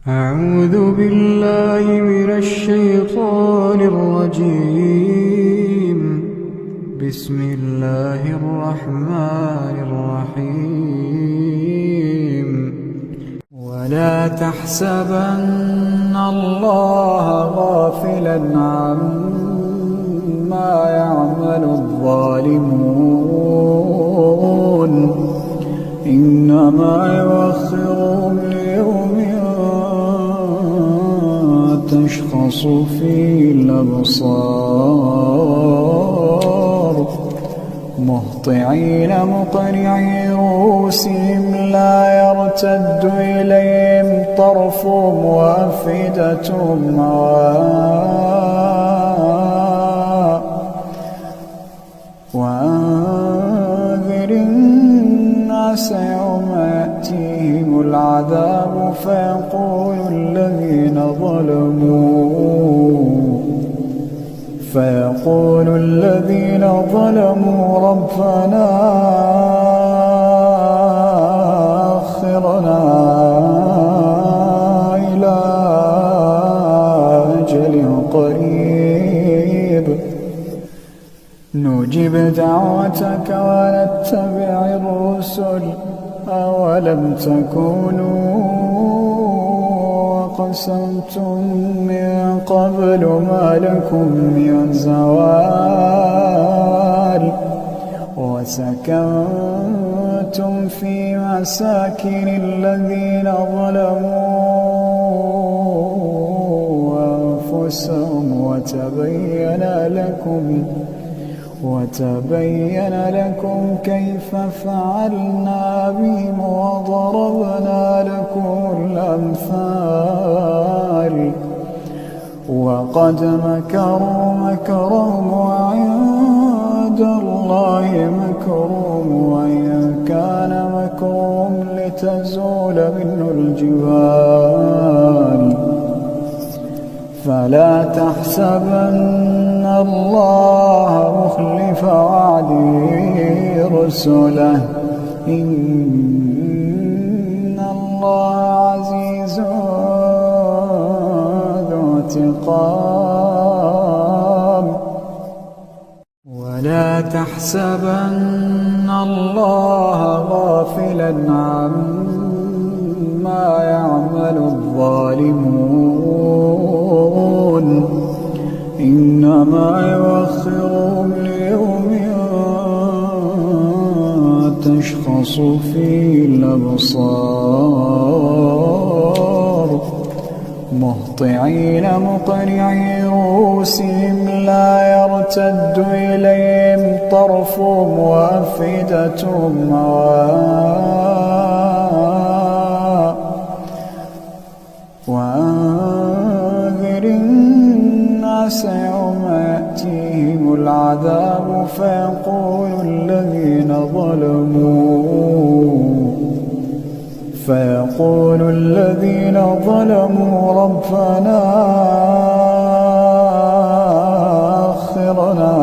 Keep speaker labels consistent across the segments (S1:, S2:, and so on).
S1: أعوذ بالله من الشيطان الرجيم. بسم الله الرحمن الرحيم. ولا تحسبن الله غافلا عما يعمل الظالمون، إنما يؤخرهم ليوم تشخص فيه الأبصار، مهطعين مقنعي رؤوسهم لا يرتد إليهم طرفهم وأفئدتهم هواء. وأنذر الناس يوم يأتيهم العذاب فيقول الذين ظلموا ربنا أخرنا إلى أجل قريب نجب دعوتك ونتبع الرسل، أولم تكونوا أقسمتم من قبل ما لكم من زوال، وسكنتم في مساكن الذين ظلموا أنفسهم وتبين لكم كيف فعلنا بهم وضربنا لكم الأمثال. وقد مكروا مكرهم وعند الله مكرهم، وإن كان مكرهم لتزول منه الجبال. فلا تحسبن الله مخلف وعده رسله، إن الله عزيز ذو انتقام. ولا تحسبن الله غافلا عما يعمل الظالمون، إنما يؤخرهم ليوم تشخص فيه الأبصار، مهطعين مقنعي رؤوسهم لا يرتد إليهم طرفهم وأفئدتهم هواء. وأنذر الناس يوم يأتيهم العذاب فيقول الذين ظلموا ربنا أخرنا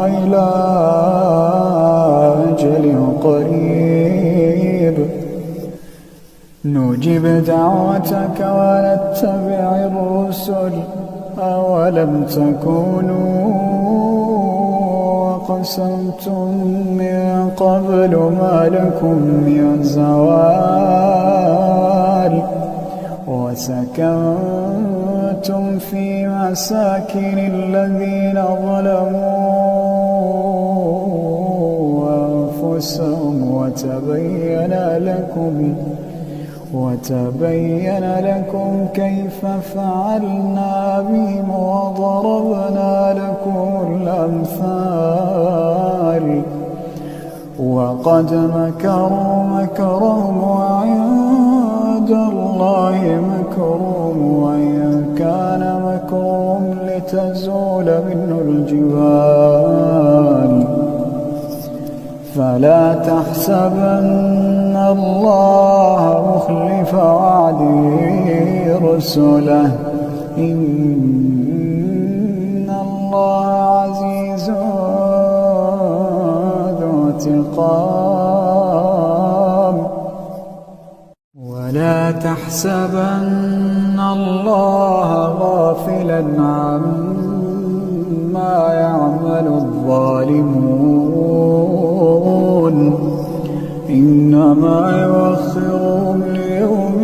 S1: إلى أجل قريب نجب دعوتك ونتبع الرسل، أولم تكونوا أقسمتم من قبل ما لكم من زوال، وسكنتم في مساكن الذين ظلموا أنفسهم وتبين لكم كيف فعلنا بهم وضربنا لكم الأمثال. وقد مكروا مكرهم وعند الله مكرهم، وإن كان مكرهم لتزول منه الجبال. فلا تحسبن الله مخلف وعده رسله، إن الله عزيز ذو انتقام. ولا تحسبن الله غافلا عما يعمل الظالمون إنما يؤخرهم ليوم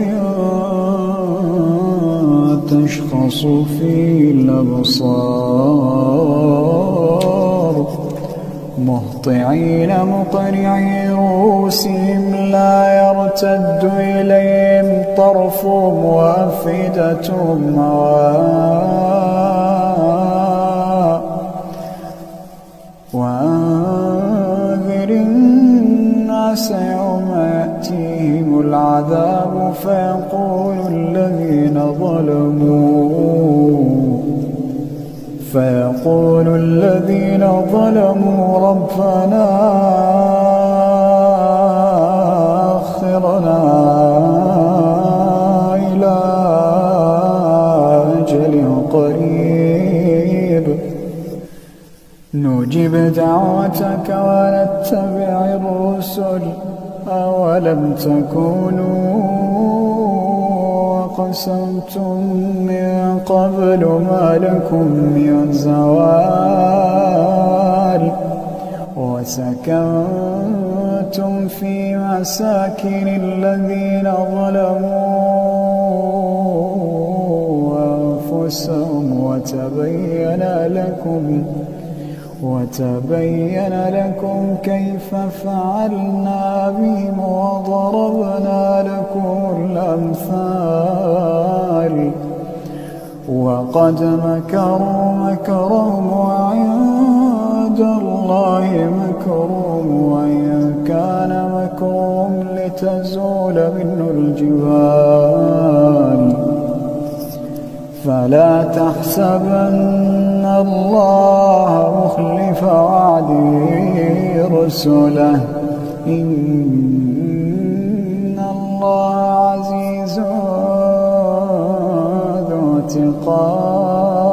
S1: تشخص فيه الأبصار مهطعين مقنعي رؤوسهم لا يرتد إليهم طرفهم وأفئدتهم هواء وأنذر الناس يوم يأتيهم العذاب فيقول الذين ظلموا ربنا أخرنا إلى أجل قريب نجب دعوتك ونتبع الرسل أولم تكونوا أقسمتم من قبل ما لكم من زوال وسكنتم في مساكن الذين ظلموا أنفسهم وتبين لكم كيف فعلنا بهم وضربنا لكم الأمثال وقد مكروا مكرهم وعند الله مكرهم وإن كان مكرهم لتزول منه الجبال فلا تحسبن الله مخلف وعده رسله إن الله عزيز ذو انتقام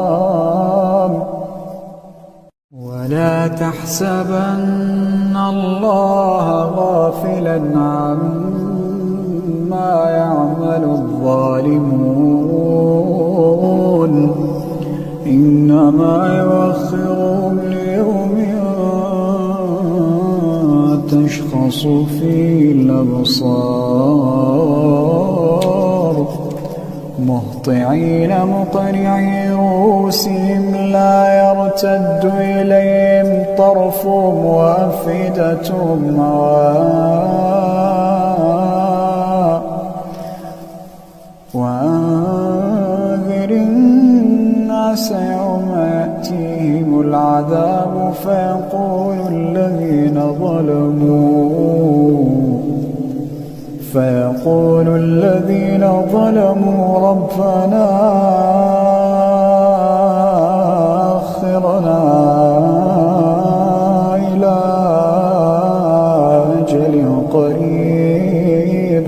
S1: ولا تحسبن الله غافلا عما يعمل الظالمون إنما يؤخرهم ليوم تشخص فيه الأبصار مهطعين مقنعي رؤوسهم لا يرتد إليهم طرفهم وأفئدتهم هواء وأنذر الناس يوم يأتيهم العذاب فيقول الذين ظلموا ربنا أخرنا إلى أجل قريب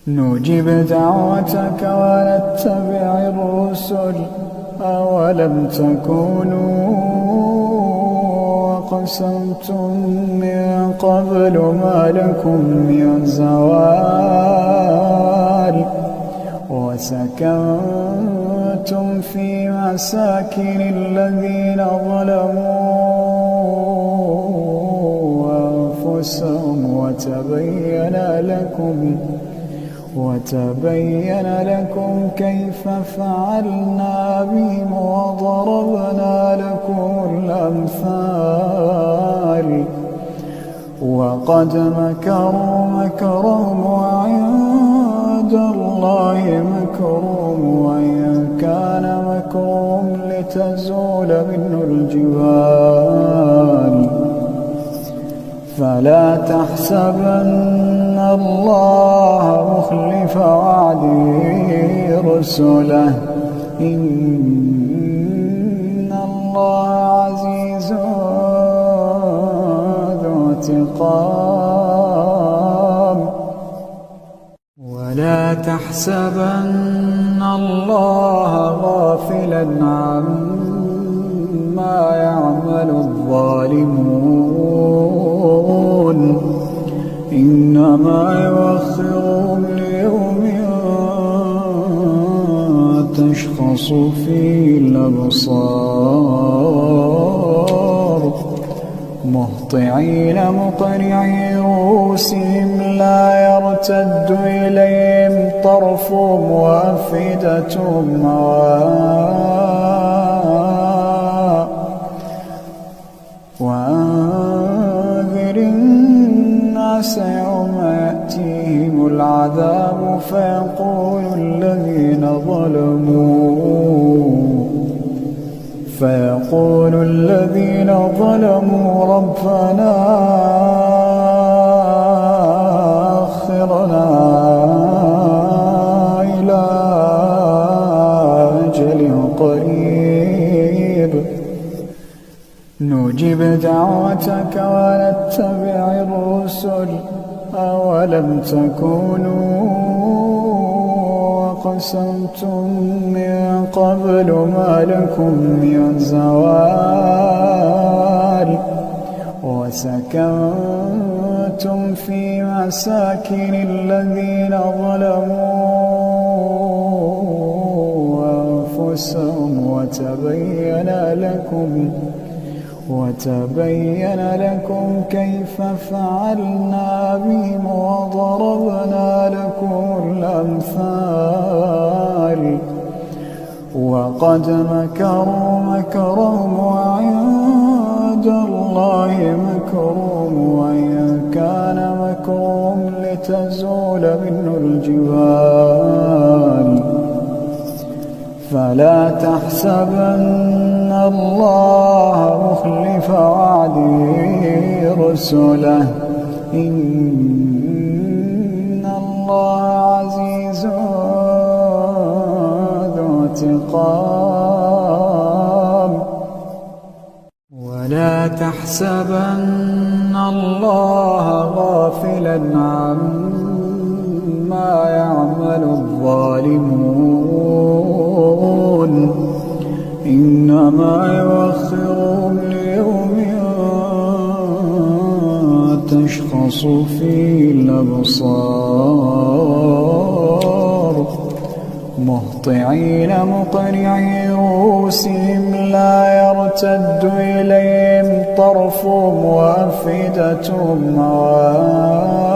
S1: نجب دعوتك ونتبع الرسل أولم تكونوا أقسمتم من قبل ما لكم من زوال وسكنتم في مساكن الذين ظلموا أنفسهم وتبين لكم كيف فعلنا بهم وضربنا لكم الأمثال وقد مكروا مكرهم وعند الله مكرهم وإن كان مكرهم لتزول منه الجبال فلا تحسبن الله مخلف وعده رسله إن الله عزيز ذو انتقام ولا تحسبن الله غافلا عما يعمل الظالمون إنما يؤخرهم مهطعين مقنعي رؤوسهم لا يرتد إليهم طرفهم وأفئدتهم هواء وأنذر الناس يوم يأتيهم العذاب فيقول الذين ظلموا ربنا أخرنا إلى أجل قريب نجب دعوتك ونتبع الرسل أولم تكونوا أقسمتم من قبل ما لكم من زوال وسكنتم في مساكن الذين ظلموا أنفسهم وتبين لكم كيف فعلنا بهم وضربنا لكم الأمثال وقد مكروا مكرهم وعند الله مكرهم وإن كان مكرهم لتزول منه الجبال فلا تحسبن الله مخلف وعده رسله إن الله عزيز ذو انتقام ولا تحسبن الله غافلا عما يعمل الظالمون إنما يؤخرهم ليوم تشخص فيه الأبصار مهطعين مقنعي رؤوسهم لا يرتد إليهم طرفهم وأفئدتهم هواء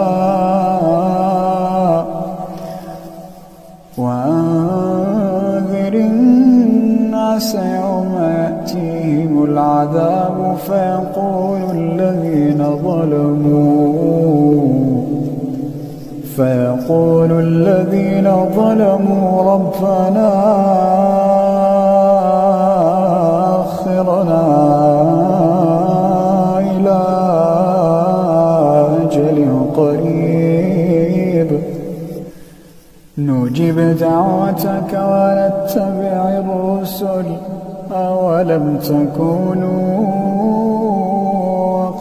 S1: وأنذر الناس يوم يأتيهم العذاب فيقول الذين ظلموا ربنا أخرنا إلى أجل قريب نجب دعوتك ونتبع الرسل أولم تكونوا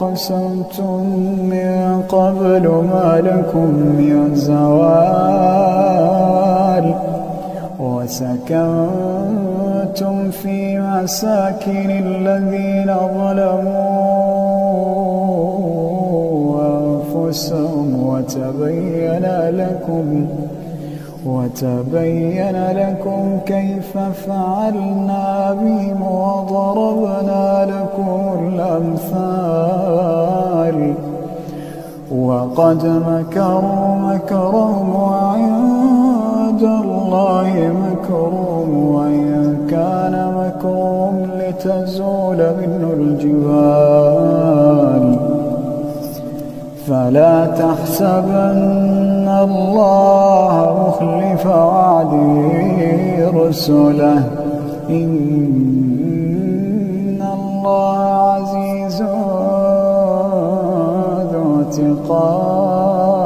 S1: أقسمتم من قبل ما لكم من زوال وسكنتم في مساكن الذين ظلموا أنفسهم وتبين لكم كيف فعلنا بهم وضربنا لكم الأمثال وقد مكروا مكرهم وعند الله مكرهم وإن كان مكرهم لتزول منه الجبال فلا تحسبن الله مخلف وعده رسله إن الله عزيز ذو انتقام